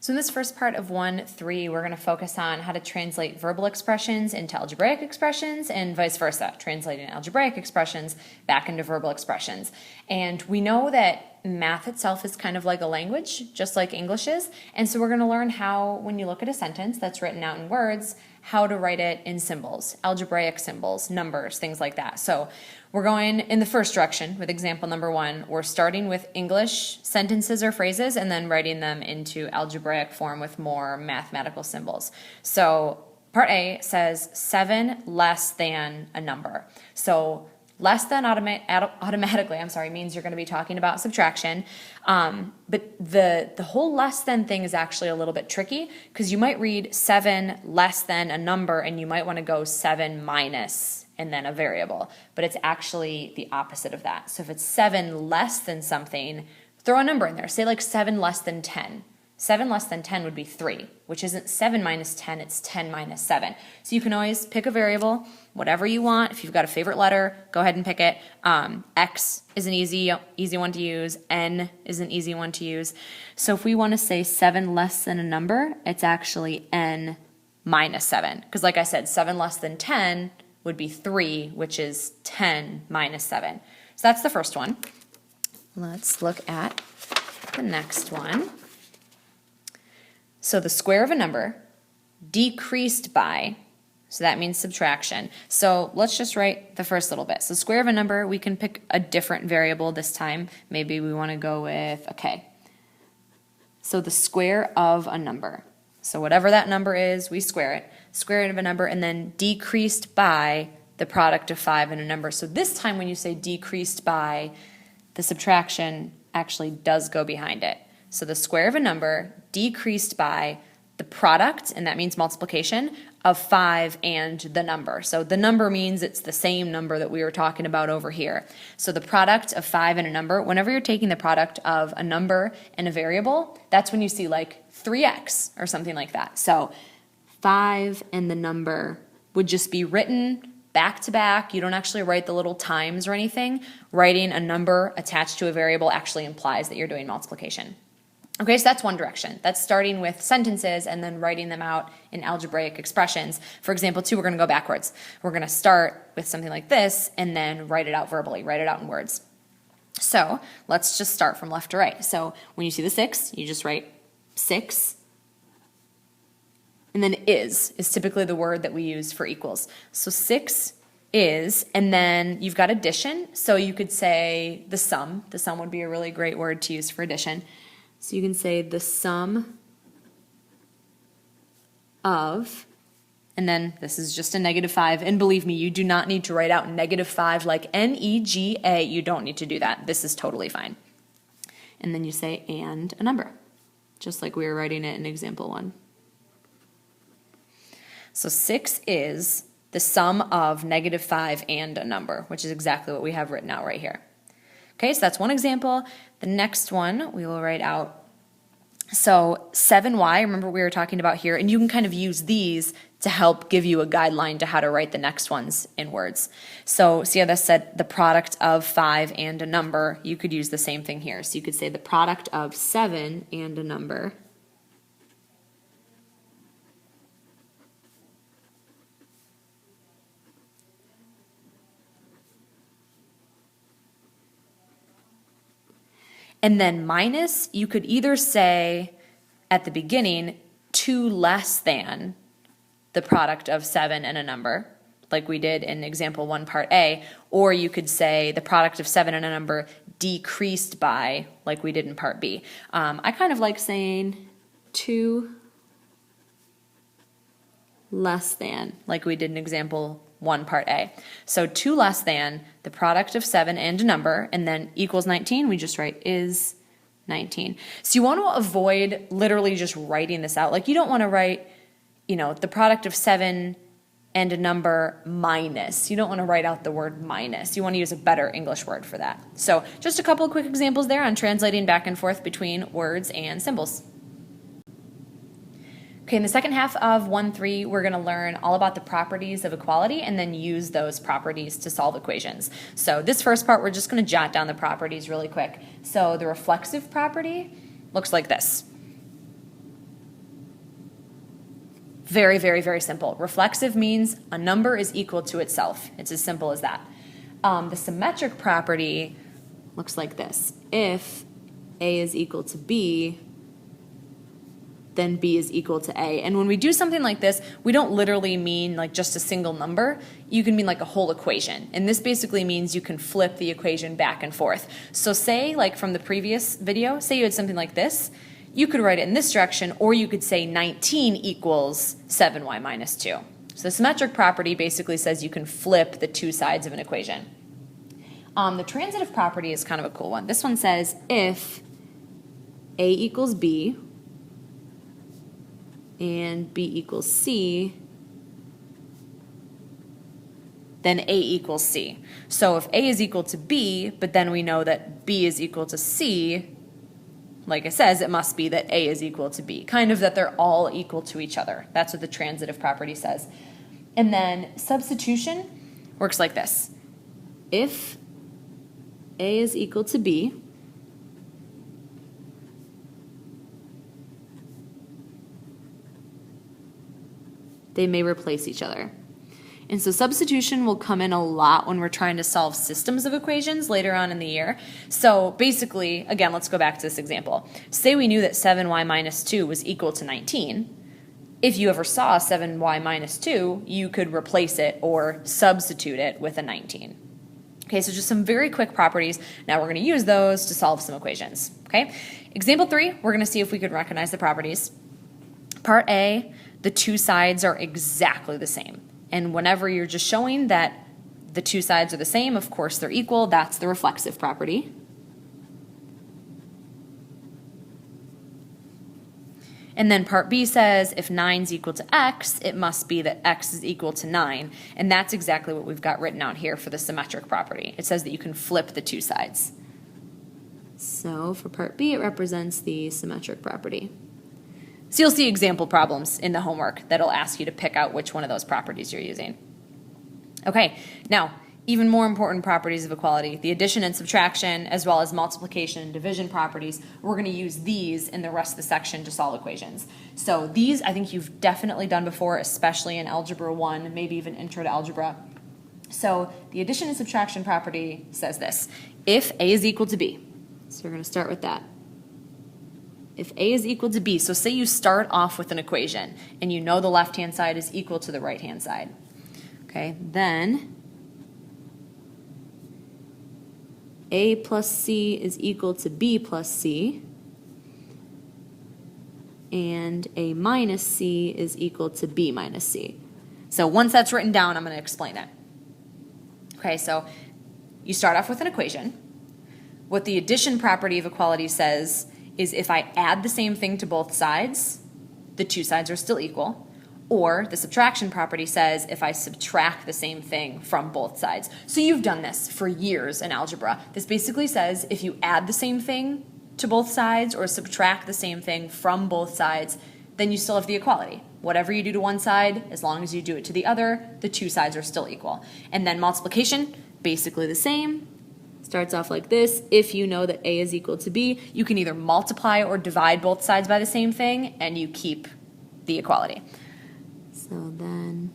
So in this first part of 1.3, we're going to focus on how to translate verbal expressions into algebraic expressions and vice versa, translating algebraic expressions back into verbal expressions. And we know that math itself is kind of like a language, just like English is. And so we're going to learn how, when you look at a sentence that's written out in words, how to write it in symbols, algebraic symbols, numbers, things like that. So we're going in the first direction with example number 1. We're starting with English sentences or phrases and then writing them into algebraic form with more mathematical symbols. So part A says 7 less than a number. So less than automatically means you're going to be talking about subtraction. But the whole less than thing is actually a little bit tricky because you might read 7 less than a number and you might want to go 7 minus and then a variable. But it's actually the opposite of that. So if it's 7 less than something, throw a number in there. Say like 7 less than 10. 7 less than 10 would be 3, which isn't 7 minus 10, it's 10 minus 7. So you can always pick a variable, whatever you want. If you've got a favorite letter, go ahead and pick it. X is an easy one to use. N is an easy one to use. So if we want to say 7 less than a number, it's actually N minus 7. Because like I said, 7 less than 10 would be 3, which is 10 minus 7. So that's the first one. Let's look at the next one. So the square of a number decreased by, so that means subtraction. So let's just write the first little bit. So square of a number, we can pick a different variable this time. Maybe we want to go with, okay. So the square of a number. So whatever that number is, we square it. Square of a number and then decreased by the product of 5 and a number. So this time when you say decreased by, the subtraction actually does go behind it. So the square of a number decreased by the product, and that means multiplication, of 5 and the number. So the number means it's the same number that we were talking about over here. So the product of 5 and a number, whenever you're taking the product of a number and a variable, that's when you see like 3x or something like that. So 5 and the number would just be written back to back. You don't actually write the little times or anything. Writing a number attached to a variable actually implies that you're doing multiplication. Okay, so that's one direction. That's starting with sentences and then writing them out in algebraic expressions. For example, 2, we're going to go backwards. We're going to start with something like this and then write it out verbally, write it out in words. So let's just start from left to right. So when you see the 6, you just write 6. And then is typically the word that we use for equals. So 6 is, and then you've got addition. So you could say the sum. The sum would be a really great word to use for addition. So you can say the sum of, and then this is just a -5. And believe me, you do not need to write out -5 like N-E-G-A. You don't need to do that. This is totally fine. And then you say and a number, just like we were writing it in example 1. So 6 is the sum of -5 and a number, which is exactly what we have written out right here. Okay, so that's one example. The next one we will write out. So 7y, remember we were talking about here, and you can kind of use these to help give you a guideline to how to write the next ones in words. So see how this said the product of 5 and a number? You could use the same thing here. So you could say the product of 7 and a number. And then minus, you could either say at the beginning 2 less than the product of 7 and a number, like we did in example 1 part A, or you could say the product of 7 and a number decreased by, like we did in part B. I kind of like saying 2 less than, like we did in example 1 part A. So 2 less than the product of 7 and a number, and then equals 19, we just write is 19. So you want to avoid literally just writing this out. Like you don't want to write, the product of 7 and a number minus. You don't want to write out the word minus. You want to use a better English word for that. So just a couple of quick examples there on translating back and forth between words and symbols. Okay, in the second half of 1.3, we're going to learn all about the properties of equality and then use those properties to solve equations. So this first part, we're just going to jot down the properties really quick. So the reflexive property looks like this. Very, very, very simple. Reflexive means a number is equal to itself. It's as simple as that. The symmetric property looks like this. If A is equal to B, then B is equal to A. And when we do something like this, we don't literally mean like just a single number. You can mean like a whole equation. And this basically means you can flip the equation back and forth. So say, like from the previous video, say you had something like this, you could write it in this direction, or you could say 19 equals 7y minus 2. So the symmetric property basically says you can flip the two sides of an equation. The transitive property is kind of a cool one. This one says if A equals B and B equals C, then A equals C. So if A is equal to B, but then we know that B is equal to C, like it says, it must be that A is equal to B. Kind of that they're all equal to each other. That's what the transitive property says. And then substitution works like this. If A is equal to B, they may replace each other. And so substitution will come in a lot when we're trying to solve systems of equations later on in the year. So basically, again, let's go back to this example. Say we knew that 7y minus 2 was equal to 19. If you ever saw 7y minus 2, you could replace it or substitute it with a 19. Okay, so just some very quick properties. Now we're going to use those to solve some equations. Okay, example 3, we're going to see if we could recognize the properties. Part A, the two sides are exactly the same. And whenever you're just showing that the two sides are the same, of course they're equal, that's the reflexive property. And then part B says if 9 is equal to x, it must be that x is equal to 9. And that's exactly what we've got written out here for the symmetric property. It says that you can flip the two sides. So for part B, it represents the symmetric property. So you'll see example problems in the homework that'll ask you to pick out which one of those properties you're using. Okay, now, even more important properties of equality, the addition and subtraction, as well as multiplication and division properties. We're going to use these in the rest of the section to solve equations. So these I think you've definitely done before, especially in Algebra 1, maybe even Intro to Algebra. So the addition and subtraction property says this. If A is equal to B, so we're going to start with that. If A is equal to B, so say you start off with an equation and you know the left-hand side is equal to the right-hand side. Okay, then A plus C is equal to B plus C, and A minus C is equal to B minus C. So once that's written down, I'm going to explain it. Okay, so you start off with an equation. What the addition property of equality says is if I add the same thing to both sides, the two sides are still equal. Or the subtraction property says if I subtract the same thing from both sides. So you've done this for years in algebra. This basically says if you add the same thing to both sides or subtract the same thing from both sides, then you still have the equality. Whatever you do to one side, as long as you do it to the other, the two sides are still equal. And then multiplication, basically the same. Starts off like this. If you know that A is equal to B, you can either multiply or divide both sides by the same thing, and you keep the equality. So then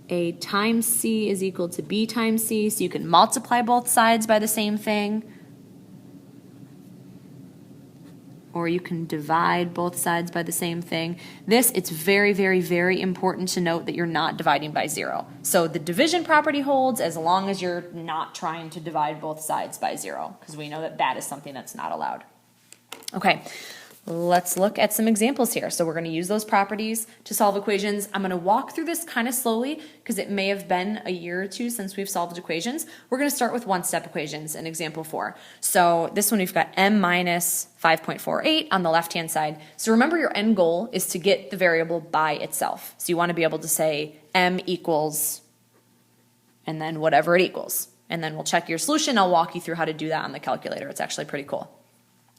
A times C is equal to B times C, so you can multiply both sides by the same thing, or you can divide both sides by the same thing. This, it's very, very, very important to note that you're not dividing by 0. So the division property holds as long as you're not trying to divide both sides by 0, because we know that that is something that's not allowed. Okay, let's look at some examples here. So we're going to use those properties to solve equations. I'm going to walk through this kind of slowly because it may have been a year or two since we've solved equations. We're going to start with one-step equations in example 4. So this one we've got m minus 5.48 on the left-hand side. So remember your end goal is to get the variable by itself. So you want to be able to say m equals and then whatever it equals. And then we'll check your solution. I'll walk you through how to do that on the calculator. It's actually pretty cool.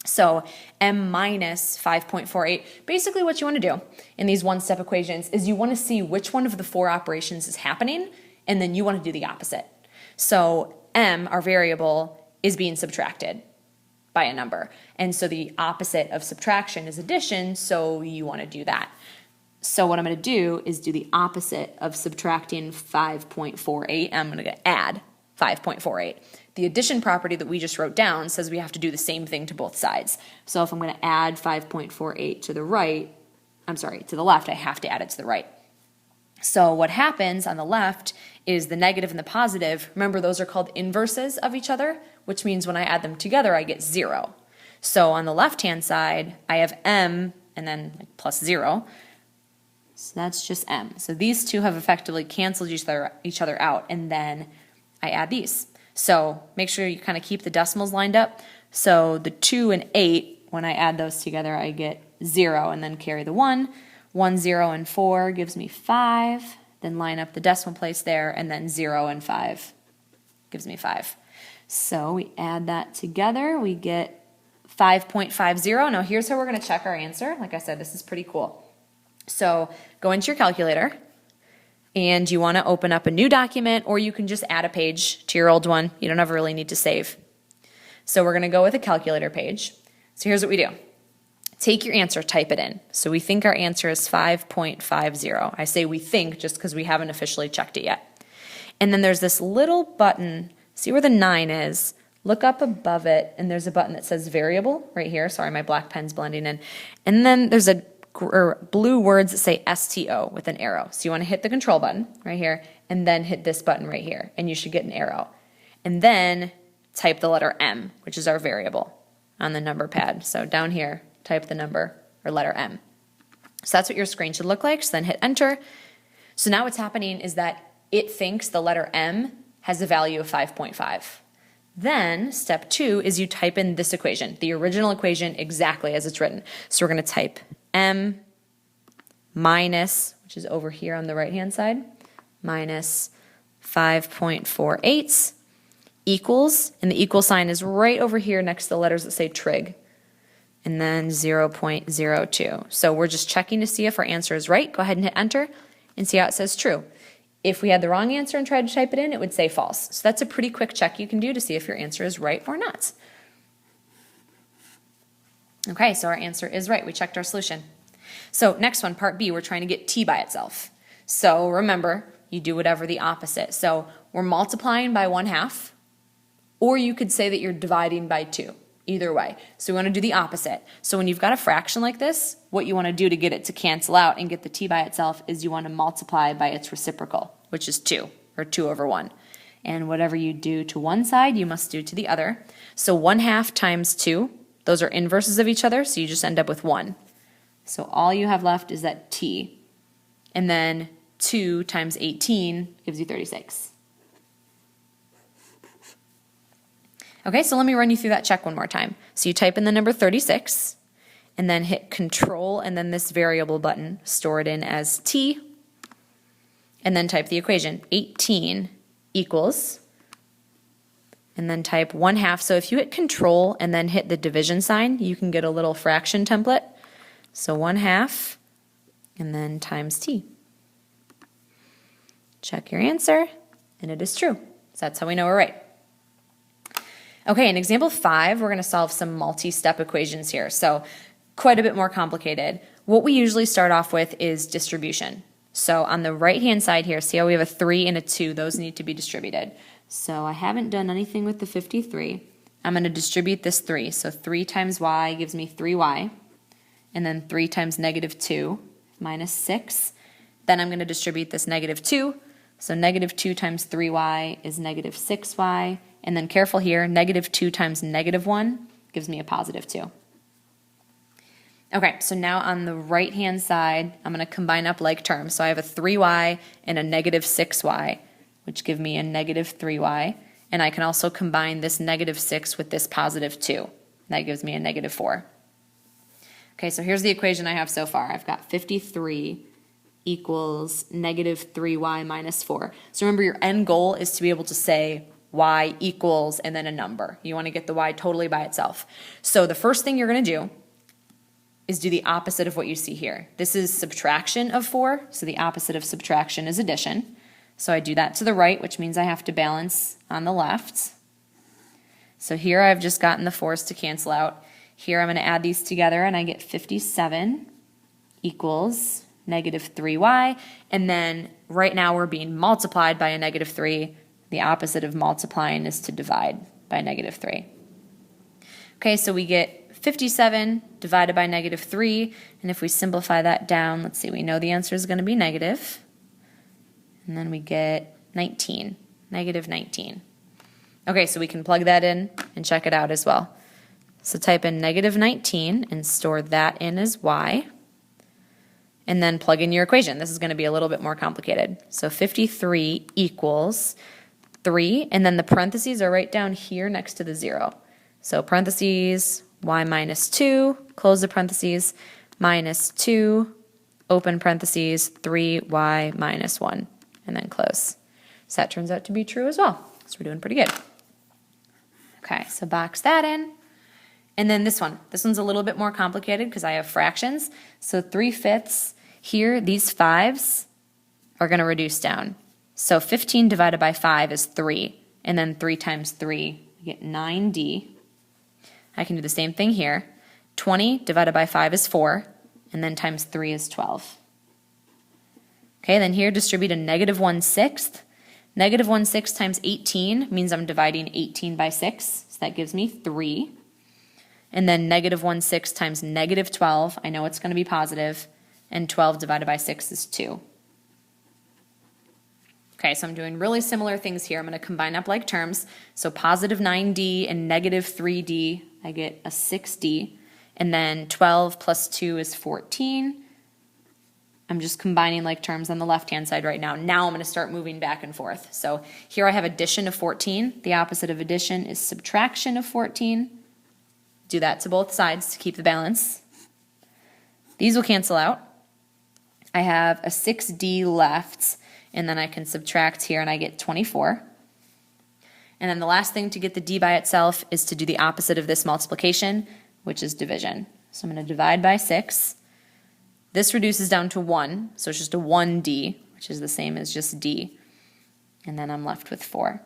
So m minus 5.48, basically what you want to do in these one-step equations is you want to see which one of the 4 operations is happening, and then you want to do the opposite. So m, our variable, is being subtracted. by a number. And so the opposite of subtraction is addition, so you want to do that. So what I'm going to do is do the opposite of subtracting 5.48. I'm going to add 5.48. The addition property that we just wrote down says we have to do the same thing to both sides. So if I'm going to add 5.48 to the right, to the left, I have to add it to the right. So what happens on the left is the negative and the positive. Remember, those are called inverses of each other, which means when I add them together, I get 0. So on the left-hand side, I have m and then like plus 0. So that's just m. So these two have effectively canceled each other out, and then I add these. So make sure you kind of keep the decimals lined up. So the 2 and 8, when I add those together, I get 0, and then carry the 1. 1, 0, and 4 gives me 5. Then line up the decimal place there, and then 0 and 5 gives me 5. So we add that together, we get 5.50. Now here's how we're going to check our answer. Like I said, this is pretty cool. So go into your calculator, and you want to open up a new document, or you can just add a page to your old one. You don't ever really need to save. So we're going to go with a calculator page. So here's what we do. Take your answer, type it in. So we think our answer is 5.50. I say we think just because we haven't officially checked it yet. And then there's this little button. See where the 9 is? Look up above it, and there's a button that says variable right here. Sorry, my black pen's blending in. And then there's a blue words that say STO with an arrow. So you want to hit the control button right here, and then hit this button right here, and you should get an arrow. And then type the letter M, which is our variable, on the number pad. So down here, type the number or letter M. So that's what your screen should look like. So then hit enter. So now what's happening is that it thinks the letter M has a value of 5.5. Then step 2 is you type in this equation, the original equation exactly as it's written. So we're going to type M minus, which is over here on the right hand side, minus 5.48 equals, and the equal sign is right over here next to the letters that say trig, and then 0.02. So we're just checking to see if our answer is right. Go ahead and hit enter and see how it says true. If we had the wrong answer and tried to type it in, it would say false. So that's a pretty quick check you can do to see if your answer is right or not. Okay, so our answer is right. We checked our solution. So next one, part B, we're trying to get t by itself. So remember, you do whatever the opposite. So we're multiplying by 1/2, or you could say that you're dividing by 2. Either way. So we want to do the opposite. So when you've got a fraction like this, what you want to do to get it to cancel out and get the t by itself is you want to multiply by its reciprocal, which is 2, or 2 over 1. And whatever you do to one side, you must do to the other. So 1/2 times 2, those are inverses of each other, so you just end up with 1. So all you have left is that t. And then 2 times 18 gives you 36. Okay, so let me run you through that check one more time. So you type in the number 36, and then hit Control, and then this variable button, store it in as t, and then type the equation. 18 equals, and then type 1/2. So if you hit Control and then hit the division sign, you can get a little fraction template. So 1/2, and then times t. Check your answer, and it is true. So that's how we know we're right. Okay, in example 5, we're going to solve some multi-step equations here. So quite a bit more complicated. What we usually start off with is distribution. So on the right-hand side here, see how we have a 3 and a 2? Those need to be distributed. So I haven't done anything with the 53. I'm going to distribute this 3. So 3 times y gives me 3y. And then 3 times negative 2 minus 6. Then I'm going to distribute this negative 2. So negative 2 times 3y is negative 6y. And then careful here, negative 2 times negative 1 gives me a positive 2. Okay, so now on the right-hand side, I'm going to combine up like terms. So I have a 3y and a negative 6y, which give me a negative 3y. And I can also combine this negative 6 with this positive 2. That gives me a negative 4. Okay, so here's the equation I have so far. I've got 53 equals negative 3y minus 4. So remember, your end goal is to be able to say y equals and then a number. You want to get the y totally by itself. So the first thing you're going to do is do the opposite of what you see here. This is subtraction of 4, so the opposite of subtraction is addition. So I do that to the right, which means I have to balance on the left. So here I've just gotten the 4's to cancel out. Here I'm going to add these together and I get 57 equals negative 3y. And then right now we're being multiplied by a negative 3. The opposite of multiplying is to divide by negative 3. Okay, so we get 57 divided by negative 3. And if we simplify that down, let's see, we know the answer is going to be negative. And then we get 19, negative 19. Okay, so we can plug that in and check it out as well. So type in negative 19 and store that in as y. And then plug in your equation. This is going to be a little bit more complicated. So 53 equals 3, and then the parentheses are right down here next to the 0. So parentheses, y minus 2, close the parentheses, minus 2, open parentheses, 3y minus 1, and then close. So that turns out to be true as well. So we're doing pretty good. Okay, so box that in. And then this one's a little bit more complicated because I have fractions. So 3/5 here, these 5s are going to reduce down. So 15 divided by 5 is 3. And then 3 times 3, you get 9d. I can do the same thing here. 20 divided by 5 is 4. And then times 3 is 12. Okay, then here distribute a negative 1/6. Negative 1/6 times 18 means I'm dividing 18 by 6. So that gives me 3. And then negative 1/6 times negative 12, I know it's going to be positive, and 12 divided by 6 is 2. Okay, so I'm doing really similar things here. I'm going to combine up like terms. So positive 9d and negative 3d, I get a 6d. And then 12 plus 2 is 14. I'm just combining like terms on the left-hand side right now. Now I'm going to start moving back and forth. So here I have addition of 14. The opposite of addition is subtraction of 14. Do that to both sides to keep the balance. These will cancel out. I have a 6d left, and then I can subtract here and I get 24. And then the last thing to get the d by itself is to do the opposite of this multiplication, which is division. So I'm going to divide by 6. This reduces down to 1, so it's just a 1d, which is the same as just d. And then I'm left with 4.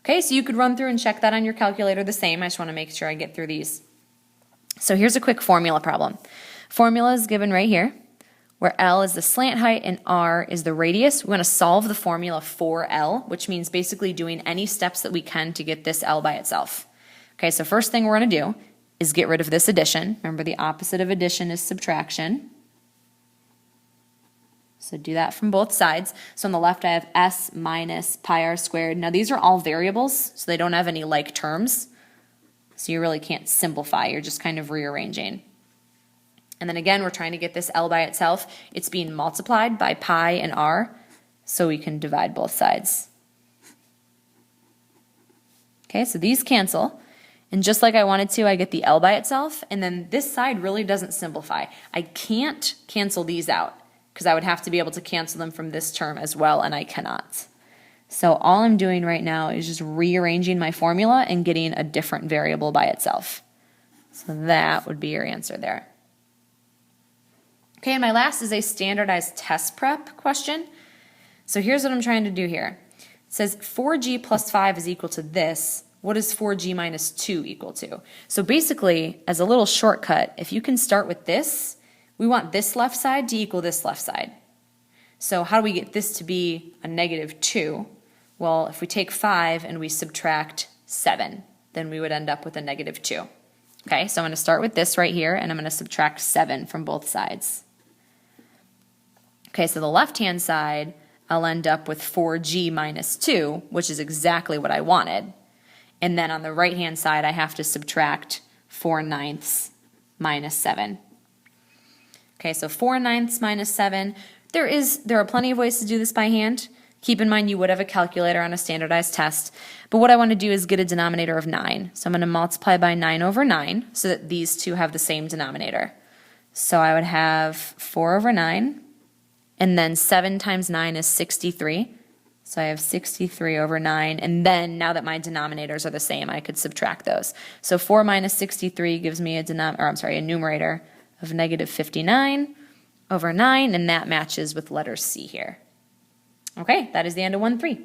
Okay, so you could run through and check that on your calculator the same. I just want to make sure I get through these. So here's a quick formula problem. Formula is given right here, where L is the slant height and R is the radius. We want to solve the formula for L, which means basically doing any steps that we can to get this L by itself. Okay, so first thing we're going to do is get rid of this addition. Remember, the opposite of addition is subtraction. So do that from both sides. So on the left I have s minus pi r squared. Now these are all variables, so they don't have any like terms. So you really can't simplify, you're just kind of rearranging. And then again, we're trying to get this L by itself. It's being multiplied by pi and r, so we can divide both sides. Okay, so these cancel. And just like I wanted to, I get the L by itself, and then this side really doesn't simplify. I can't cancel these out, because I would have to be able to cancel them from this term as well, and I cannot. So all I'm doing right now is just rearranging my formula and getting a different variable by itself. So that would be your answer there. Okay, and my last is a standardized test prep question. So here's what I'm trying to do here. It says 4g plus 5 is equal to this. What is 4g minus 2 equal to? So basically, as a little shortcut, if you can start with this, we want this left side to equal this left side. So how do we get this to be a negative 2? Well, if we take 5 and we subtract 7, then we would end up with a negative 2. Okay, so I'm going to start with this right here, and I'm going to subtract 7 from both sides. Okay, so the left-hand side, I'll end up with 4g minus 2, which is exactly what I wanted. And then on the right-hand side, I have to subtract 4/9 minus 7. Okay, so 4/9 minus 7. There are plenty of ways to do this by hand. Keep in mind you would have a calculator on a standardized test. But what I want to do is get a denominator of 9. So I'm going to multiply by 9 over 9 so that these two have the same denominator. So I would have 4 over 9. And then 7 times 9 is 63. So I have 63 over 9. And then now that my denominators are the same, I could subtract those. So 4 minus 63 gives me a numerator of negative 59 over 9, and that matches with letter C here. Okay, that is the end of 1-3.